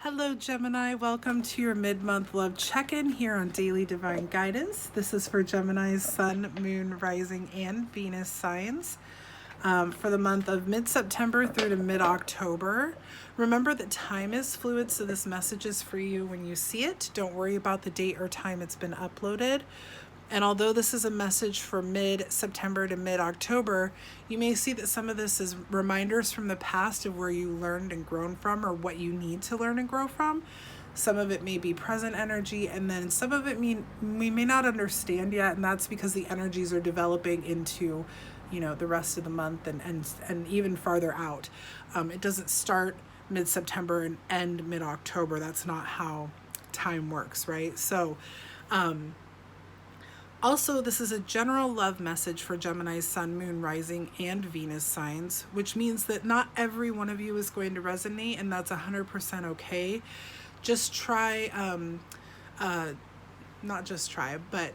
Hello, Gemini. Welcome to your mid-month love check-in here on Daily Divine Guidance. This is for Gemini's Sun, Moon, Rising, and Venus signs for the month of mid-September through to mid-October. Remember that time is fluid, so this message is for you when you see it. Don't worry about the date or time it's been uploaded. And although this is a message for mid-September to mid-October, you may see that some of this is reminders from the past of where you learned and grown from or what you need to learn and grow from. Some of it may be present energy, and then some of it we may not understand yet, and that's because the energies are developing into, the rest of the month and even farther out. It doesn't start mid-September and end mid-October. That's not how time works, right? So, also, this is a general love message for Gemini's Sun, Moon, Rising, and Venus signs, which means that not every one of you is going to resonate, and that's 100% okay. Just try, not just try, but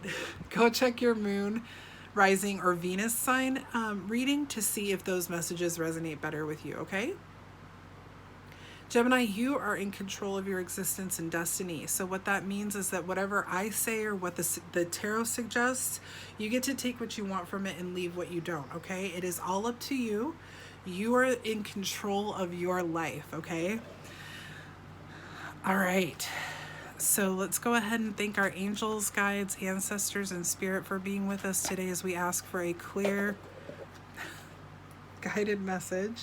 go check your Moon, Rising, or Venus sign reading to see if those messages resonate better with you, okay? Gemini, you are in control of your existence and destiny. So what that means is that whatever I say or what the tarot suggests, you get to take what you want from it and leave what you don't, okay? It is all up to you. You are in control of your life, okay? All right. So let's go ahead and thank our angels, guides, ancestors, and spirit for being with us today as we ask for a clear, guided message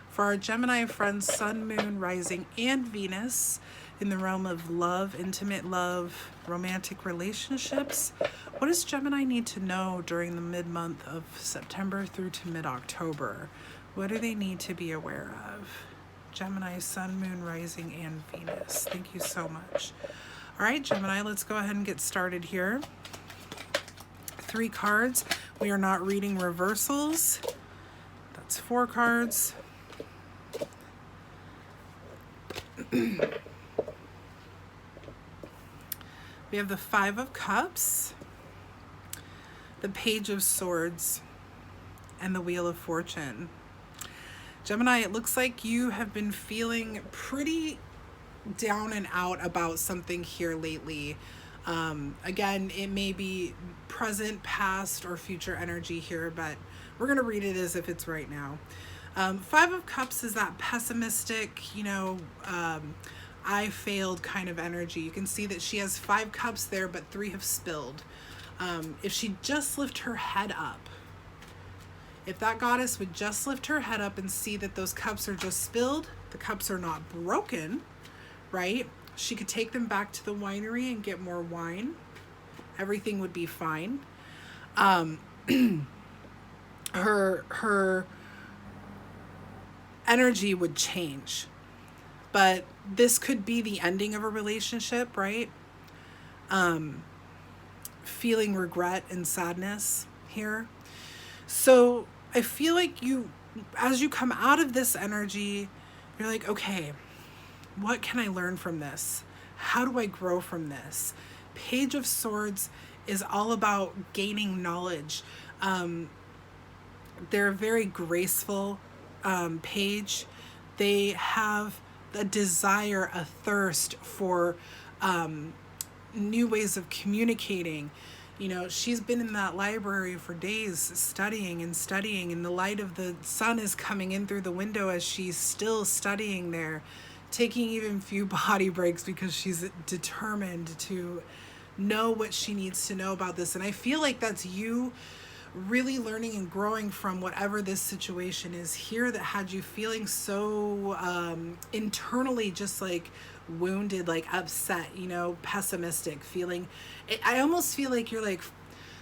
for our Gemini friends, Sun, Moon, Rising, and Venus in the realm of love, intimate love, romantic relationships. What does Gemini need to know during the mid-month of September through to mid-October? What do they need to be aware of? Gemini, Sun, Moon, Rising, and Venus. Thank you so much. All right, Gemini, let's go ahead and get started here. 3 cards. We are not reading reversals. That's 4 cards. We have the 5 of Cups, the Page of Swords, and the Wheel of Fortune. Gemini, it looks like you have been feeling pretty down and out about something here lately. Again, it may be present, past, or future energy here, but we're going to read it as if it's right now. 5 of Cups is that pessimistic, I failed kind of energy. You can see that she has 5 cups there, but 3 have spilled. If she just lift her head up, if that goddess would just lift her head up and see that those cups are just spilled, the cups are not broken, right? She could take them back to the winery and get more wine. Everything would be fine. Her energy would change. But this could be the ending of a relationship, right? Feeling regret and sadness here. So I feel like as you come out of this energy, you're like, okay, what can I learn from this? How do I grow from this? Page of Swords is all about gaining knowledge. They're a very graceful page. They have a desire, a thirst for new ways of communicating. She's been in that library for days studying, and the light of the sun is coming in through the window as she's still studying there, taking even few body breaks because she's determined to know what she needs to know about this. And I feel like that's you really learning and growing from whatever this situation is here that had you feeling so internally just like wounded, like upset, pessimistic feeling. I almost feel like you're like,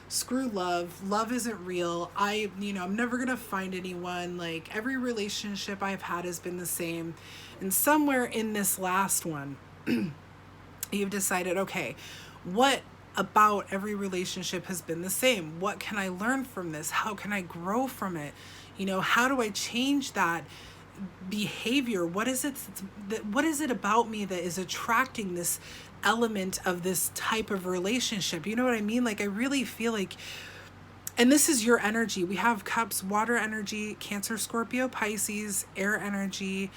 screw love isn't real. I'm never gonna find anyone. Like, every relationship I've had has been the same. And somewhere in this last one you've decided, okay, what about every relationship has been the same? What can I learn from this? How can I grow from it? How do I change that behavior? What is it about me that is attracting this element of this type of relationship? You know what I mean? Like, I really feel like, and this is your energy. We have cups, water energy, Cancer, Scorpio, Pisces, air energy,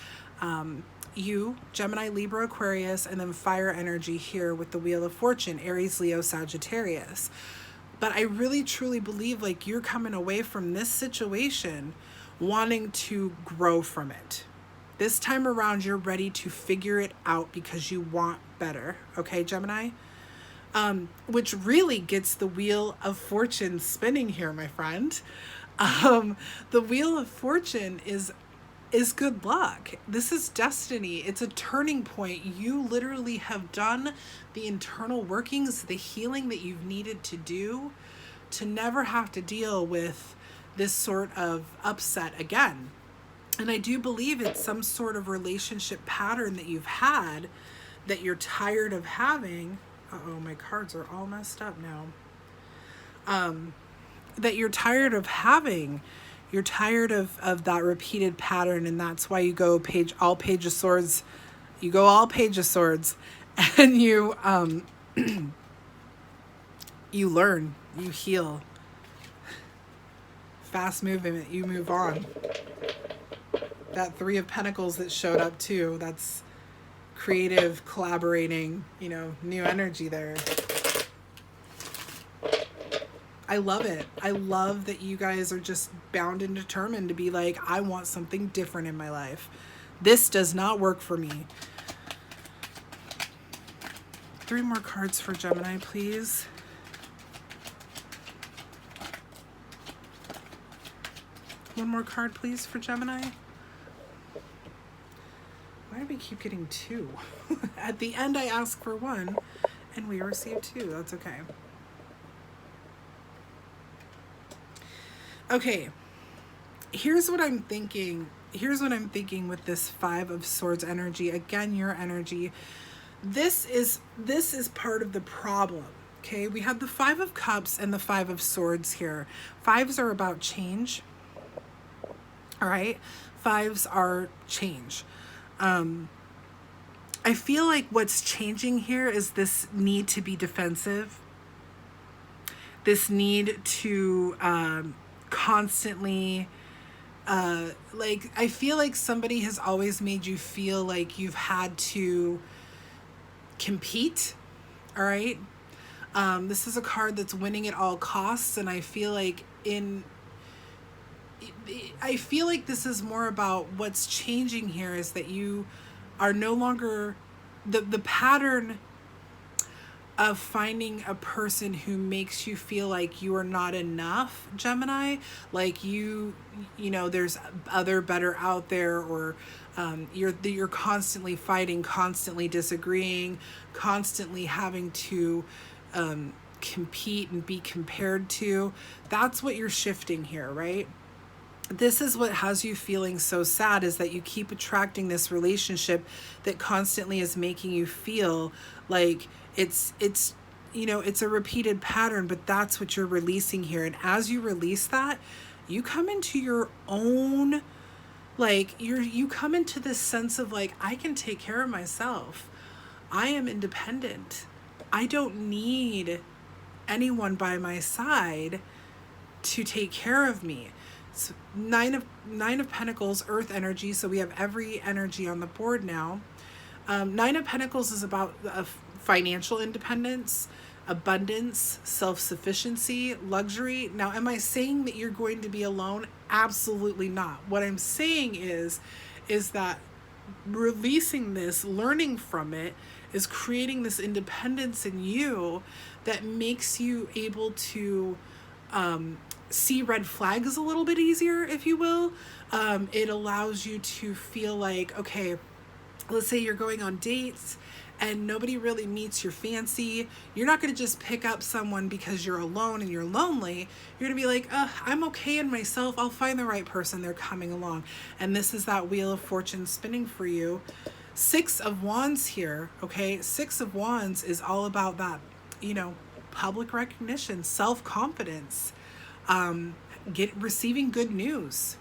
you, Gemini, Libra, Aquarius, and then fire energy here with the Wheel of Fortune, Aries, Leo, Sagittarius. But I really truly believe like you're coming away from this situation wanting to grow from it. This time around, you're ready to figure it out because you want better. Okay, Gemini? Which really gets the Wheel of Fortune spinning here, my friend. The Wheel of Fortune is good luck. This is destiny. It's a turning point. You literally have done the internal workings, the healing that you've needed to do to never have to deal with this sort of upset again. And I do believe it's some sort of relationship pattern that you've had that you're tired of having. Uh-oh, my cards are all messed up now. That you're tired of having. You're tired of that repeated pattern, and that's why you go all Page of Swords. You go all Page of Swords, and you you learn, you heal. Fast movement, you move on. That Three of Pentacles that showed up too, that's creative, collaborating, new energy there. I love it. I love that you guys are just bound and determined to be like, I want something different in my life. This does not work for me. 3 more cards for Gemini, please. One more card, please, for Gemini. Why do we keep getting 2? At the end, I asked for 1, and we received 2. That's okay. Okay, here's what I'm thinking. Here's what I'm thinking with this 5 of Swords energy. Again, your energy. This is part of the problem. Okay, we have the 5 of Cups and the 5 of Swords here. 5s are about change. All right, 5s are change. I feel like what's changing here is this need to be defensive. This need to constantly I feel like somebody has always made you feel like you've had to compete. All right, this is a card that's winning at all costs, and I feel like this is more about what's changing here is that you are no longer the pattern of finding a person who makes you feel like you are not enough, Gemini, like there's other better out there, or you're constantly fighting, constantly disagreeing, constantly having to compete and be compared to. That's what you're shifting here, right? This is what has you feeling so sad, is that you keep attracting this relationship that constantly is making you feel like it's a repeated pattern, but that's what you're releasing here. And as you release that, you come into your own, you come into this sense of like, I can take care of myself. I am independent. I don't need anyone by my side to take care of me. So nine of Pentacles, Earth energy. So we have every energy on the board now. 9 of Pentacles is about financial independence, abundance, self-sufficiency, luxury. Now, am I saying that you're going to be alone? Absolutely not. What I'm saying is that releasing this, learning from it, is creating this independence in you that makes you able to see red flags a little bit easier, if you will. It allows you to feel like, okay, let's say you're going on dates and nobody really meets your fancy. You're not going to just pick up someone because you're alone and you're lonely. You're going to be like, I'm okay in myself. I'll find the right person. They're coming along. And this is that Wheel of Fortune spinning for you. 6 of Wands here, okay? 6 of Wands is all about that, public recognition, self-confidence, receiving good news,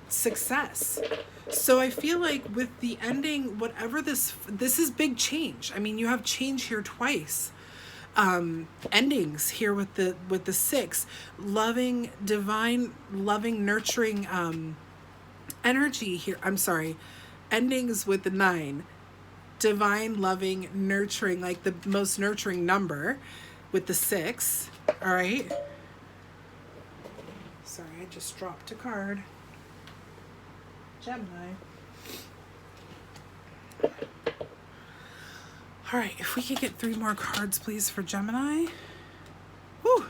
success. So I feel like with the ending, whatever this is big change. I mean, you have change here twice. Endings here with the 6, loving, divine, loving, nurturing energy here. I'm sorry, endings with the 9. Divine, loving, nurturing, like the most nurturing number with the 6. All right. Sorry, I just dropped a card. Gemini. All right, if we could get 3 more cards, please, for Gemini. Woo!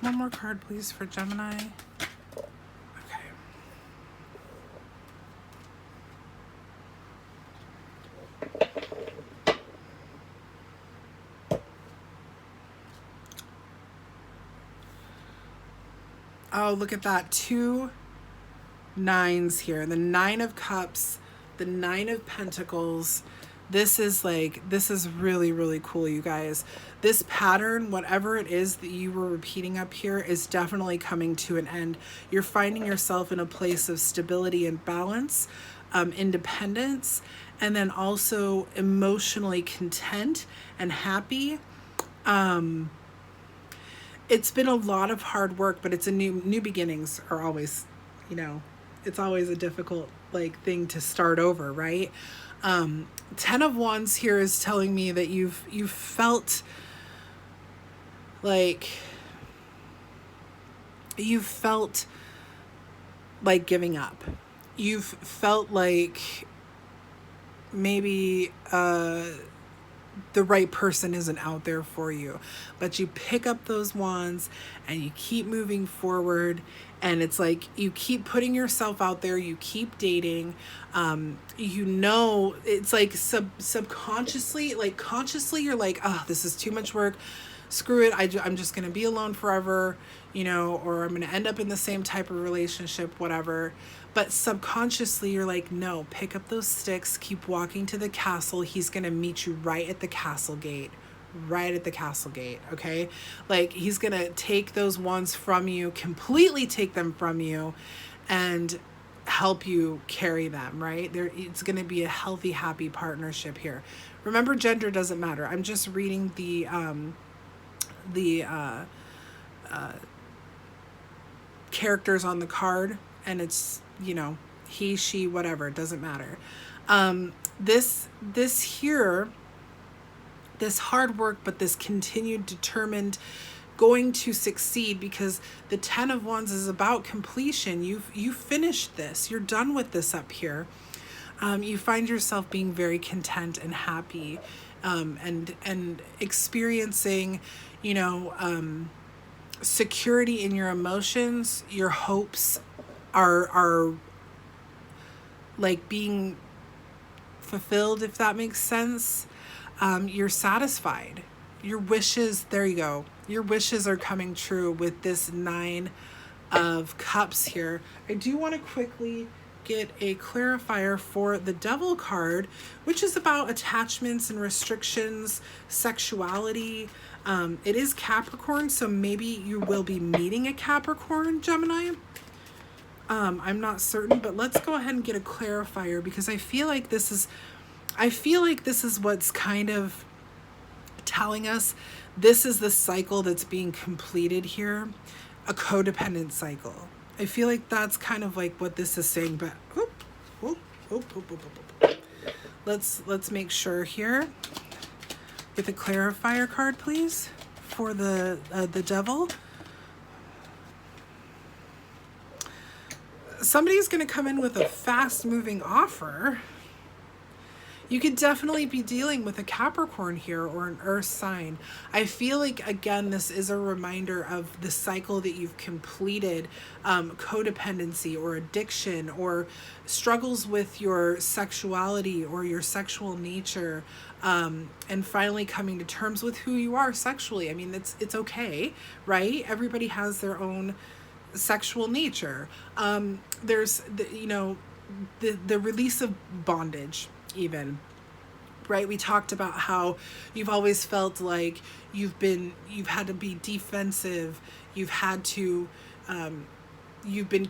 One more card, please, for Gemini. Okay. Oh, look at that. 2 9s here. The 9 of Cups, the 9 of Pentacles. This is really, really cool, you guys. This pattern, whatever it is that you were repeating up here, is definitely coming to an end. You're finding yourself in a place of stability and balance, independence, and then also emotionally content and happy. It's been a lot of hard work, but it's a new beginnings are always, it's always a difficult thing to start over, right? 10 of Wands here is telling me that you've felt like giving up. You've felt like maybe the right person isn't out there for you, but you pick up those wands and you keep moving forward, and it's like you keep putting yourself out there, you keep dating. It's like subconsciously, consciously you're like, oh, this is too much work, screw it, I'm just gonna be alone forever, or I'm gonna end up in the same type of relationship, whatever. But subconsciously you're like, no, pick up those sticks, keep walking to the castle. He's gonna meet you right at the castle gate, okay? He's gonna take those wands from you, completely take them from you, and help you carry them, right? It's gonna be a healthy, happy partnership here. Remember, gender doesn't matter. I'm just reading the characters on the card, and it's, he, she, whatever, it doesn't matter. This hard work, but this continued, determined, going to succeed, because the 10 of Wands is about completion. You've finished this. You're done with this up here. You find yourself being very content and happy, and experiencing, security in your emotions. Your hopes are being fulfilled, if that makes sense. You're satisfied. Your wishes, there you go. Your wishes are coming true with this 9 of Cups here. I do want to quickly get a clarifier for the Devil card, which is about attachments and restrictions, sexuality. It is Capricorn, so maybe you will be meeting a Capricorn, Gemini. I'm not certain, but let's go ahead and get a clarifier, because I feel like this is what's kind of telling us this is the cycle that's being completed here, a codependent cycle. I feel like that's kind of what this is saying, but let's make sure here with a clarifier card, please, for the Devil. Somebody's going to come in with a fast-moving offer. You could definitely be dealing with a Capricorn here, or an Earth sign. I feel like, again, this is a reminder of the cycle that you've completed, codependency or addiction, or struggles with your sexuality or your sexual nature, and finally coming to terms with who you are sexually. I mean, it's okay, right? Everybody has their own sexual nature. There's the release of bondage, even, right? We talked about how you've always felt like you've had to be defensive, you've had to you've been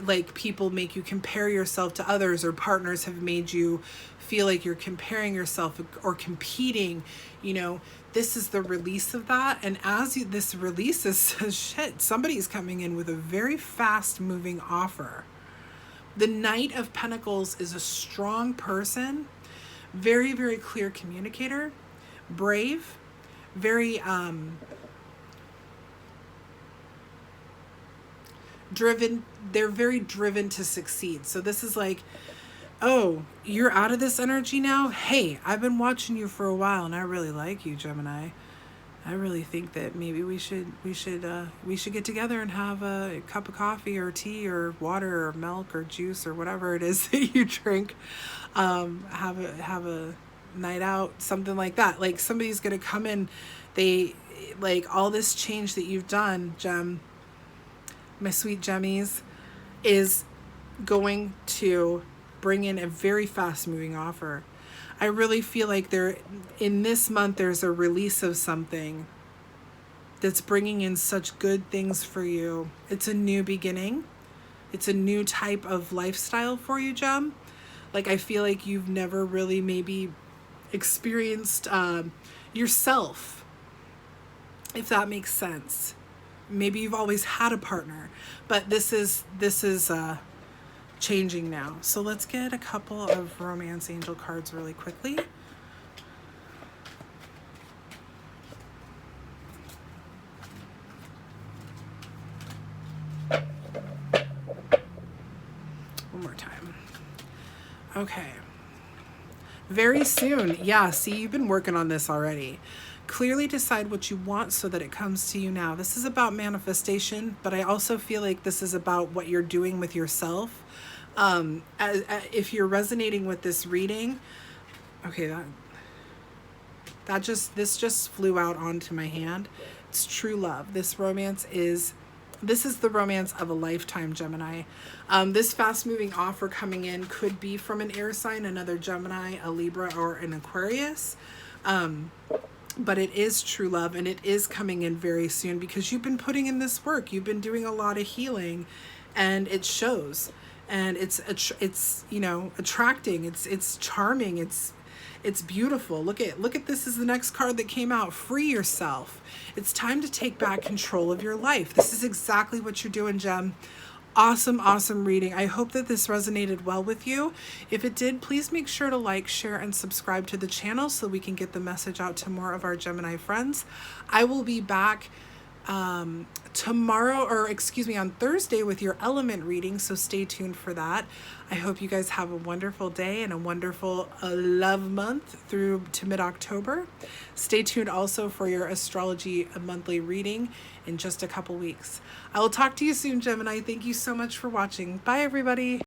like people make you compare yourself to others, or partners have made you feel like you're comparing yourself or competing, you know, this is the release of that. And as this releases, shit, somebody's coming in with a very fast moving offer. The Knight of Pentacles is a strong person, very, very clear communicator, brave, very driven. They're very driven to succeed. So this is like, oh, you're out of this energy now? Hey, I've been watching you for a while and I really like you, Gemini. I really think that maybe we should get together and have a cup of coffee or tea or water or milk or juice or whatever it is that you drink. Have a night out, something like that. Like somebody's gonna come in, they like all this change that you've done, Gem, my sweet Gemmies, is going to bring in a very fast moving offer. I really feel like in this month, there's a release of something that's bringing in such good things for you. It's a new beginning. It's a new type of lifestyle for you, Gem. Like, I feel like you've never really maybe experienced yourself, if that makes sense. Maybe you've always had a partner, but this is changing now. So let's get a couple of romance angel cards really quickly. One more time. Okay. Very soon. Yeah, see, you've been working on this already. Clearly decide what you want so that it comes to you now. This is about manifestation, but I also feel like this is about what you're doing with yourself. If you're resonating with this reading, okay, this just flew out onto my hand. It's true love. This is the romance of a lifetime, Gemini. This fast moving offer coming in could be from an air sign, another Gemini, a Libra, or an Aquarius. But it is true love, and it is coming in very soon because you've been putting in this work. You've been doing a lot of healing, and it shows. And it's you know, attracting. It's charming. It's beautiful. Look at this is the next card that came out. Free yourself. It's time to take back control of your life. This is exactly what you're doing, Gem. Awesome reading. I hope that this resonated well with you. If it did, please make sure to like, share, and subscribe to the channel so we can get the message out to more of our Gemini friends. I will be back tomorrow, or excuse me, on Thursday with your element reading, so stay tuned for that. I hope you guys have a wonderful day and a wonderful love month through to mid-October. Stay tuned also for your astrology monthly reading in just a couple weeks. I will talk to you soon, Gemini. Thank you so much for watching. Bye, everybody.